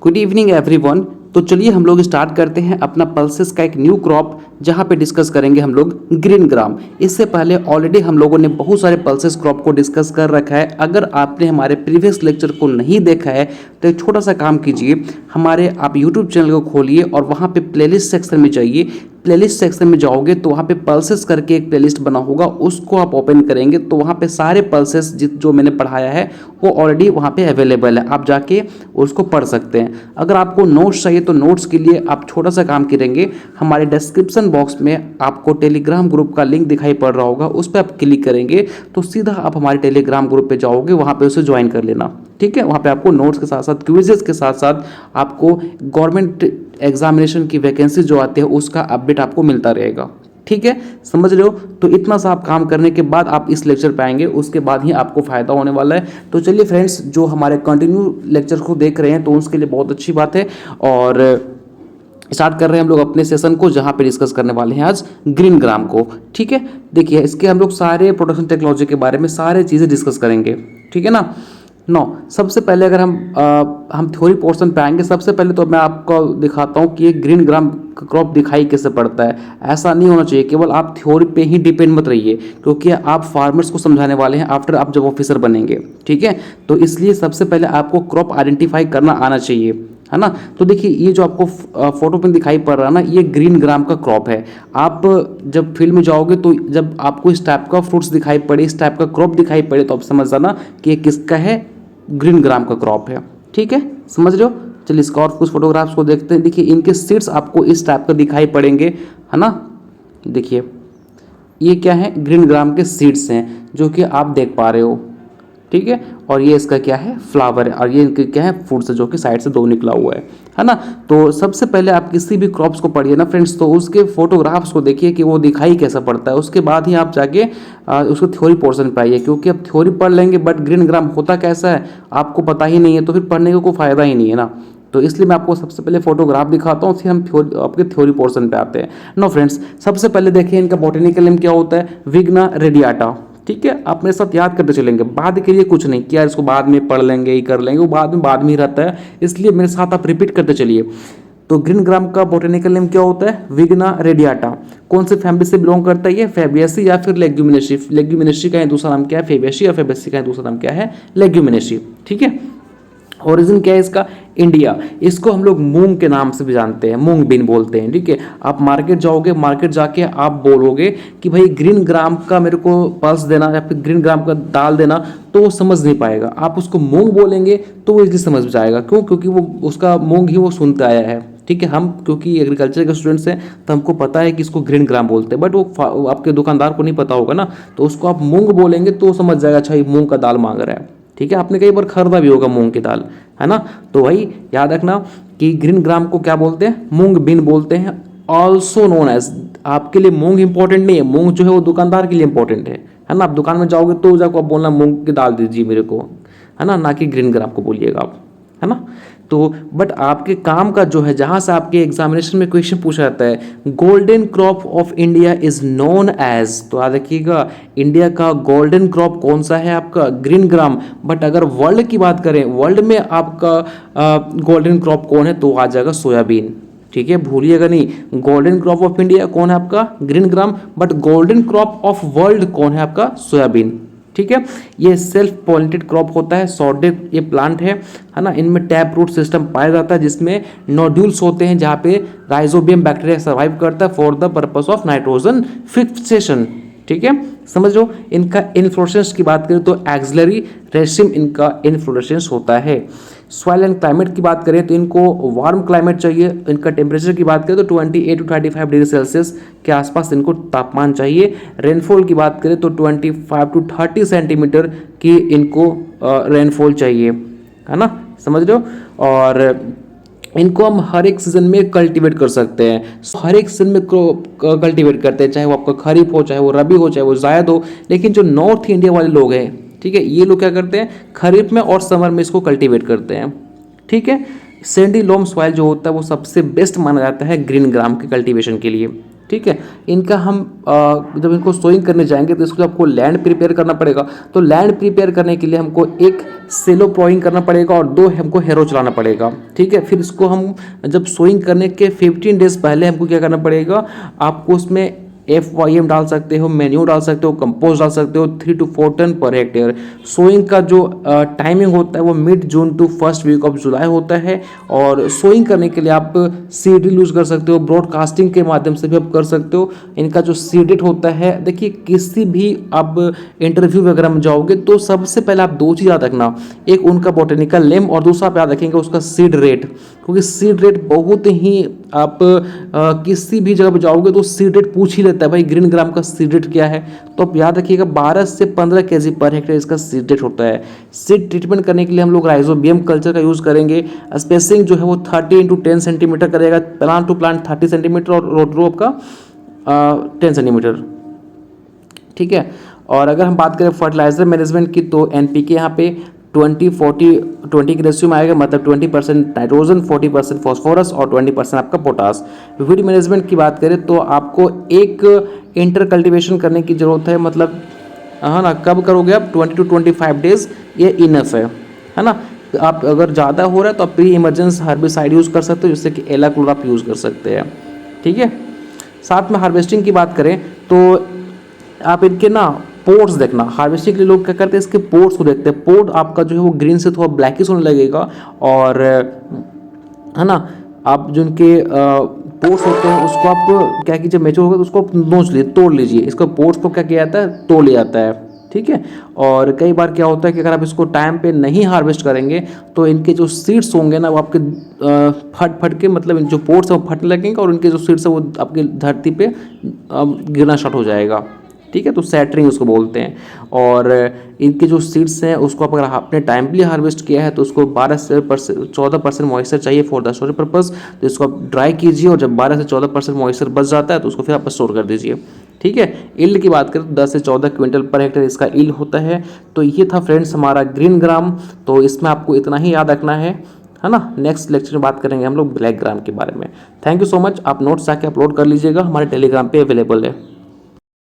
Good evening everyone. तो चलिए हम लोग स्टार्ट करते हैं अपना पल्सेस का एक न्यू क्रॉप, जहां पे डिस्कस करेंगे हम लोग ग्रीन ग्राम। इससे पहले ऑलरेडी हम लोगों ने बहुत सारे पल्सेस क्रॉप को डिस्कस कर रखा है। अगर आपने हमारे प्रीवियस लेक्चर को नहीं देखा है तो एक छोटा सा काम कीजिए, हमारे आप यूट्यूब चैनल को खोलिए और वहाँ पे प्लेलिस्ट सेक्शन में जाइए। प्लेलिस्ट सेक्शन में जाओगे तो वहाँ पे पल्सेस करके एक प्लेलिस्ट बना होगा, उसको आप ओपन करेंगे तो वहाँ पे सारे पल्सेस जो मैंने पढ़ाया है वो ऑलरेडी वहाँ पे अवेलेबल है, आप जाके उसको पढ़ सकते हैं। अगर आपको नोट्स चाहिए तो नोट्स के लिए आप छोटा सा काम करेंगे, हमारे डिस्क्रिप्शन बॉक्स में आपको टेलीग्राम ग्रुप का लिंक दिखाई पड़ रहा होगा, उस पर आप क्लिक करेंगे तो सीधा आप हमारे टेलीग्राम ग्रुप पे जाओगे, वहाँ पे उसे ज्वाइन कर लेना। ठीक है, वहाँ पे आपको नोट्स के साथ साथ क्विजेस के साथ साथ आपको गवर्नमेंट एग्जामिनेशन की वैकेंसी जो आती है उसका अपडेट आपको मिलता रहेगा। ठीक है, समझ रहे हो? तो इतना सा आप काम करने के बाद आप इस लेक्चर पे आएंगे, उसके बाद ही आपको फायदा होने वाला है। तो चलिए फ्रेंड्स, जो हमारे कंटिन्यू लेक्चर को देख रहे हैं तो उसके लिए बहुत अच्छी बात है। और स्टार्ट कर रहे हैं हम लोग अपने सेशन को, जहां पे डिस्कस करने वाले हैं आज ग्रीन ग्राम को। ठीक है, देखिए इसके हम लोग सारे प्रोडक्शन टेक्नोलॉजी के बारे में सारे चीज़ें डिस्कस करेंगे। ठीक है ना। सबसे पहले अगर हम थ्योरी पोर्शन पे आएंगे, सबसे पहले तो मैं आपको दिखाता हूँ कि ये ग्रीन ग्राम क्रॉप दिखाई कैसे पड़ता है। ऐसा नहीं होना चाहिए, केवल आप थ्योरी पे ही डिपेंड मत रहिए, क्योंकि आप फार्मर्स को समझाने वाले हैं आफ्टर आप जब ऑफिसर बनेंगे। ठीक है, तो इसलिए सबसे पहले आपको क्रॉप आइडेंटिफाई करना आना चाहिए, है ना। तो देखिए ये जो आपको फोटो पे दिखाई पड़ रहा है ना, ये ग्रीन ग्राम का क्रॉप है। आप जब फील्ड में जाओगे तो जब आपको इस टाइप का फ्रूट्स दिखाई पड़े, इस टाइप का क्रॉप दिखाई पड़े, तो आप समझ जाना कि ये किसका है, ग्रीन ग्राम का क्रॉप है। ठीक है, समझ रहे हो? चलिए इसका और कुछ फोटोग्राफ्स को देखते हैं। देखिए इनके सीड्स आपको इस टाइप का दिखाई पड़ेंगे, है ना। देखिए ये क्या है, ग्रीन ग्राम के सीड्स हैं जो कि आप देख पा रहे हो। ठीक है, और ये इसका क्या है, फ्लावर है, और ये इनके क्या है, फ्रूट्स है जो कि साइड से दो निकला हुआ है ना। तो सबसे पहले आप किसी भी क्रॉप्स को पढ़िए ना फ्रेंड्स, तो उसके फोटोग्राफ्स को देखिए कि वो दिखाई कैसा पड़ता है, उसके बाद ही आप जाके उसको थ्योरी पोर्शन पे आइए। क्योंकि आप थ्योरी पढ़ लेंगे बट ग्रीन ग्राम होता कैसा है आपको पता ही नहीं है, तो फिर पढ़ने का कोई फायदा ही नहीं है ना। तो इसलिए मैं आपको सबसे पहले फोटोग्राफ दिखाता हूँ, फिर हम आपके थ्योरी पोर्शन पे आते हैं। नो फ्रेंड्स, सबसे पहले देखिए इनका बॉटनिकल नेम क्या होता है, विग्ना रेडियाटा। ठीक है, आप मेरे साथ याद करते चलेंगे, बाद के लिए कुछ नहीं कि यार इसको बाद में पढ़ लेंगे, ही कर लेंगे, वो बाद में ही रहता है, इसलिए मेरे साथ आप रिपीट करते चलिए। तो ग्रीन ग्राम का बॉटनिकल नेम क्या होता है, विग्ना रेडियाटा। कौन से फैमिली से बिलोंग करता है ये, फेबियसी या फिर लेग्यूमिनेसी। लेग्यूमिनेसी का दूसरा नाम क्या है, फेबियसी, और फेबियसी का दूसरा नाम क्या है, लेग्यूमिनेसी। ठीक है, ओरिजिन क्या है इसका, इंडिया। इसको हम लोग मूंग के नाम से भी जानते हैं, मूंग बीन बोलते हैं। ठीक है, आप मार्केट जाओगे, मार्केट जाके आप बोलोगे कि भाई ग्रीन ग्राम का मेरे को पल्स देना या फिर ग्रीन ग्राम का दाल देना, तो वो समझ नहीं पाएगा। आप उसको मूंग बोलेंगे तो वो इजली समझ जाएगा। क्यों? क्योंकि वो उसका मूंग ही वो सुनता आया है। ठीक है, हम क्योंकि एग्रीकल्चर के स्टूडेंट्स हैं तो हमको पता है कि इसको ग्रीन ग्राम बोलते हैं, बट वो आपके दुकानदार को नहीं पता होगा ना, तो उसको आप मूंग बोलेंगे तो वो समझ जाएगा, अच्छा ये मूंग का दाल मांग रहा है। ठीक है, आपने कई बार खरीदा भी होगा मूंग की दाल, है ना। तो वही याद रखना कि ग्रीन ग्राम को क्या बोलते हैं, मूंग बीन बोलते हैं। ऑल्सो नोन एज, आपके लिए मूंग इंपॉर्टेंट नहीं है, मूंग जो है वो दुकानदार के लिए इंपॉर्टेंट है ना। आप दुकान में जाओगे तो जाकर आप बोलना मूंग की दाल दीजिए मेरे को, है ना कि ग्रीन ग्राम को बोलिएगा आप, है ना। तो बट आपके काम का जो है, जहां से आपके एग्जामिनेशन में क्वेश्चन पूछा जाता है, golden crop of India is known as, तो याद रखिएगा इंडिया का गोल्डन क्रॉप कौन सा है, आपका ग्रीन ग्राम। बट अगर वर्ल्ड की बात करें, वर्ल्ड में आपका गोल्डन क्रॉप कौन है, तो आ जाएगा सोयाबीन। ठीक है, भूलिएगा नहीं, गोल्डन क्रॉप ऑफ इंडिया कौन है आपका, green gram, but golden crop of world कौन है आपका, सोयाबीन। ठीक है, ये सेल्फ पॉलिनेटेड क्रॉप होता है, सॉर्डेड ये प्लांट है ना। इनमें टैप रूट सिस्टम पाया जाता है, जिसमें नोड्यूल्स होते हैं जहाँ पे राइजोबियम बैक्टीरिया सर्वाइव करता है for the purpose of nitrogen fixation. ठीक है, समझ लो। इनका इन्फ्लोरेसेंस की बात करें तो एक्सिलरी रेसिम इनका इन्फ्लोरेसेंस होता है। सॉइल एंड क्लाइमेट की बात करें तो इनको वार्म क्लाइमेट चाहिए। इनका टेम्परेचर की बात करें तो 28 to 35 डिग्री सेल्सियस के आसपास इनको तापमान चाहिए। रेनफॉल की बात करें तो 25 to 30 सेंटीमीटर की इनको रेनफॉल चाहिए, है ना, समझ रहे हो। और इनको हम हर एक सीजन में कल्टीवेट कर सकते हैं, हर एक सीजन में कल्टीवेट करते हैं, चाहे वो आपका खरीफ हो, चाहे वो रबी हो, चाहे वो जायद हो। लेकिन जो नॉर्थ इंडिया वाले लोग हैं, ठीक है, ये लोग क्या करते हैं, खरीफ में और समर में इसको कल्टीवेट करते हैं। ठीक है, सैंडी लोम सॉइल जो होता है वो सबसे बेस्ट माना जाता है ग्रीन ग्राम के कल्टीवेशन के लिए। ठीक है। इनका हम जब इनको सोइंग करने जाएंगे तो इसको आपको लैंड प्रिपेयर करना पड़ेगा। तो लैंड प्रिपेयर करने के लिए हमको एक सेलो प्लॉइंग करना पड़ेगा और 2 हमको हैरो चलाना पड़ेगा, ठीक है। फिर इसको हम जब सोइंग करने के 15 डेज पहले हमको क्या करना पड़ेगा, आपको उसमें FYM डाल सकते हो, मेन्यू डाल सकते हो, कंपोज डाल सकते हो 3 to 4 टन पर हेक्टेयर। सोइंग का जो टाइमिंग होता है वो mid June to first week of July होता है। और सोइंग करने के लिए आप सीड यूज़ कर सकते हो, ब्रॉडकास्टिंग के माध्यम से भी आप कर सकते हो। इनका जो सीड रेट होता है, देखिए किसी भी आप इंटरव्यू वगैरह में जाओगे तो सबसे पहले आप 2 चीज़ याद रखना, एक उनका बॉटेनिकल नेम और दूसरा आप याद रखेंगे उसका सीड रेट, क्योंकि सीड रेट बहुत ही आप किसी भी जगह पर जाओगे तो सीड रेट पूछ ही लेता है भाई ग्रीन ग्राम का सीड रेट क्या है। तो आप याद रखिएगा 12 से 15 केजी पर हेक्टेयर इसका सीड रेट होता है। सीड ट्रीटमेंट करने के लिए हम लोग राइजोबियम कल्चर का यूज़ करेंगे। स्पेसिंग जो है वो 30 into 10 सेंटीमीटर करेगा, प्लांट टू प्लांट 30 सेंटीमीटर और रोड रो का 10 सेंटीमीटर, ठीक है। और अगर हम बात करें फर्टिलाइजर मैनेजमेंट की तो NPK यहाँ पे 20-40-20 की रेशियो में आएगा, मतलब 20% नाइट्रोजन, 40% फॉस्फोरस और 20% आपका पोटास। वीड मैनेजमेंट की बात करें तो आपको एक इंटर कल्टिवेशन करने की ज़रूरत है, मतलब है ना, कब करोगे आप 20 to 25 डेज, ये इनफ है ना। आप अगर ज़्यादा हो रहा है तो आप प्री इमरजेंसी हार्बिसाइड यूज़ कर सकते हो, जिससे कि एलाक्लोर आप यूज़ कर सकते हैं, ठीक है। साथ में हार्वेस्टिंग की बात करें तो आप इनके ना पोर्ट्स देखना, हार्वेस्टिंग के लिए लोग क्या करते हैं इसके पोर्ट्स को देखते हैं। पोर्ट आपका जो है वो ग्रीन से थोड़ा ब्लैकिश होने लगेगा और है ना, आप जो इनके पोर्ट्स होते हैं उसको आप क्या कीजिए, मेच्योर होगा तो उसको आप नोच लीजिए, तोड़ लीजिए। इसको पोर्ट्स को क्या किया जाता है, तोड़ लिया जाता है, ठीक है। और कई बार क्या होता है कि अगर आप इसको टाइम पे नहीं हार्वेस्ट करेंगे तो इनके जो सीड्स होंगे ना वो आपके फट फट के, मतलब जो पोर्ट्स है वो फटने लगेंगे और इनके जो सीड्स है वो आपकी धरती पे गिरना स्टार्ट हो जाएगा, ठीक है। तो सैटरिंग उसको बोलते हैं। और इनके जो सीड्स हैं उसको अगर आपने टाइमली हार्वेस्ट किया है तो उसको 12 से 14% मॉइस्चर चाहिए फॉर द स्टोरेज पर्पस। तो इसको आप ड्राई कीजिए और जब 12 से 14% मॉइस्चर बच जाता है तो उसको फिर आप स्टोर कर दीजिए, ठीक है। ईल्ड की बात करें तो 10 से 14 क्विंटल पर हेक्टेयर इसका ईल्ड होता है। तो ये था फ्रेंड्स हमारा ग्रीन ग्राम। तो इसमें आपको इतना ही याद रखना है ना। नेक्स्ट लेक्चर में बात करेंगे हम लोग ब्लैक ग्राम के बारे में। Thank you so much. आप नोट्स आके अपलोड कर लीजिएगा, हमारे टेलीग्राम पे अवेलेबल है।